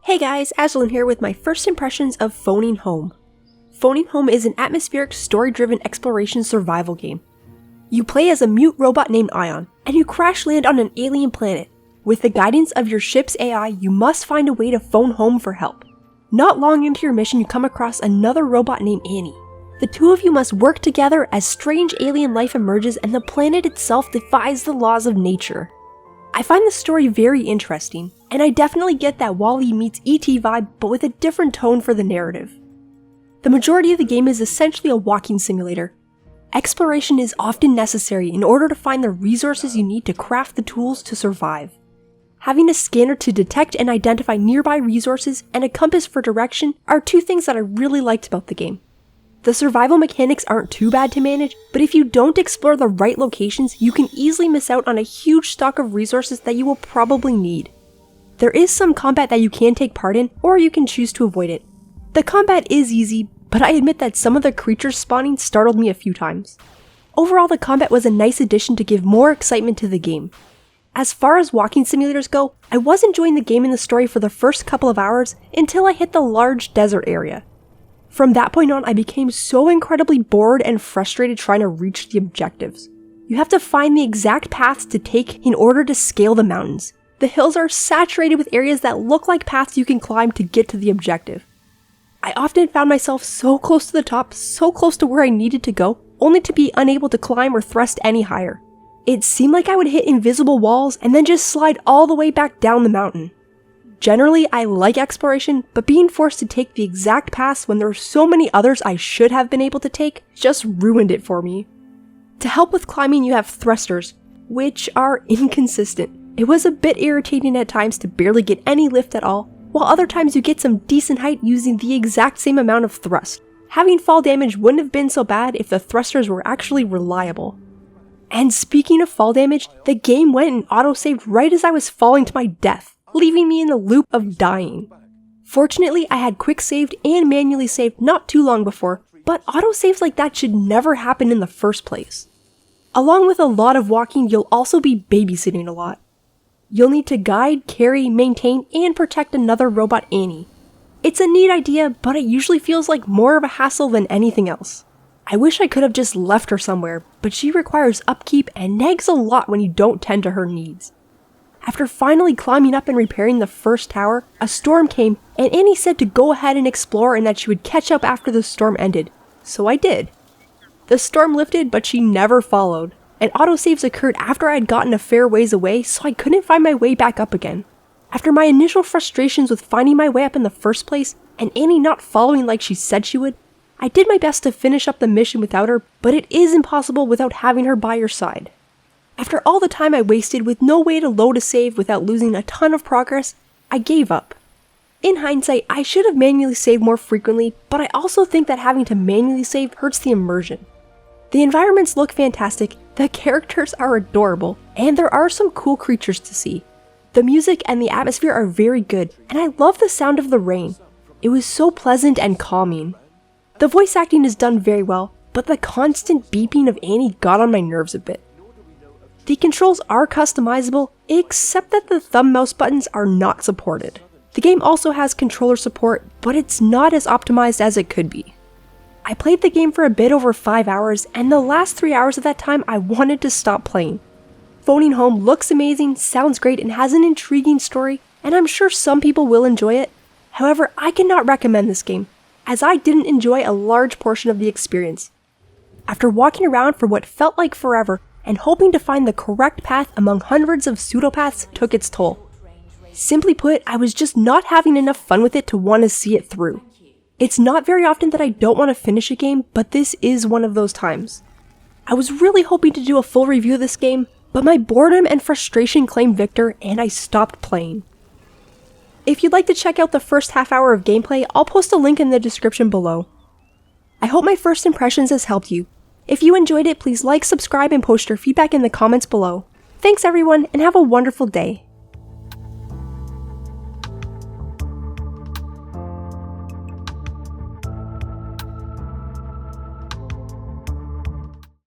Hey guys, Ashlyn here with my first impressions of Phoning Home. Phoning Home is an atmospheric, story-driven exploration survival game. You play as a mute robot named Ion, and you crash land on an alien planet. With the guidance of your ship's AI, you must find a way to phone home for help. Not long into your mission, you come across another robot named Annie. The two of you must work together as strange alien life emerges and the planet itself defies the laws of nature. I find the story very interesting, and I definitely get that WALL-E meets E.T. vibe, but with a different tone for the narrative. The majority of the game is essentially a walking simulator. Exploration is often necessary in order to find the resources you need to craft the tools to survive. Having a scanner to detect and identify nearby resources and a compass for direction are two things that I really liked about the game. The survival mechanics aren't too bad to manage, but if you don't explore the right locations, you can easily miss out on a huge stock of resources that you will probably need. There is some combat that you can take part in, or you can choose to avoid it. The combat is easy, but I admit that some of the creatures spawning startled me a few times. Overall, the combat was a nice addition to give more excitement to the game. As far as walking simulators go, I was enjoying the game and the story for the first couple of hours until I hit the large desert area. From that point on, I became so incredibly bored and frustrated trying to reach the objectives. You have to find the exact paths to take in order to scale the mountains. The hills are saturated with areas that look like paths you can climb to get to the objective. I often found myself so close to the top, so close to where I needed to go, only to be unable to climb or thrust any higher. It seemed like I would hit invisible walls and then just slide all the way back down the mountain. Generally, I like exploration, but being forced to take the exact paths when there are so many others I should have been able to take just ruined it for me. To help with climbing, you have thrusters, which are inconsistent. It was a bit irritating at times to barely get any lift at all, while other times you get some decent height using the exact same amount of thrust. Having fall damage wouldn't have been so bad if the thrusters were actually reliable. And speaking of fall damage, the game went and autosaved right as I was falling to my death, leaving me in a loop of dying. Fortunately, I had quick saved and manually saved not too long before, but autosaves like that should never happen in the first place. Along with a lot of walking, you'll also be babysitting a lot. You'll need to guide, carry, maintain, and protect another robot, Annie. It's a neat idea, but it usually feels like more of a hassle than anything else. I wish I could have just left her somewhere, but she requires upkeep and nags a lot when you don't tend to her needs. After finally climbing up and repairing the first tower, a storm came and Annie said to go ahead and explore and that she would catch up after the storm ended. So I did. The storm lifted, but she never followed, and autosaves occurred after I had gotten a fair ways away, so I couldn't find my way back up again. After my initial frustrations with finding my way up in the first place, and Annie not following like she said she would, I did my best to finish up the mission without her, but it is impossible without having her by your side. After all the time I wasted with no way to load a save without losing a ton of progress, I gave up. In hindsight, I should have manually saved more frequently, but I also think that having to manually save hurts the immersion. The environments look fantastic, the characters are adorable, and there are some cool creatures to see. The music and the atmosphere are very good, and I love the sound of the rain. It was so pleasant and calming. The voice acting is done very well, but the constant beeping of Annie got on my nerves a bit. The controls are customizable, except that the thumb mouse buttons are not supported. The game also has controller support, but it's not as optimized as it could be. I played the game for a bit over 5 hours, and the last 3 hours of that time I wanted to stop playing. Phoning Home looks amazing, sounds great, and has an intriguing story, and I'm sure some people will enjoy it. However, I cannot recommend this game, as I didn't enjoy a large portion of the experience. After walking around for what felt like forever, and hoping to find the correct path among hundreds of pseudopaths took its toll. Simply put, I was just not having enough fun with it to want to see it through. It's not very often that I don't want to finish a game, but this is one of those times. I was really hoping to do a full review of this game, but my boredom and frustration claimed victor and I stopped playing. If you'd like to check out the first half hour of gameplay, I'll post a link in the description below. I hope my first impressions has helped you. If you enjoyed it, please like, subscribe, and post your feedback in the comments below. Thanks everyone, and have a wonderful day.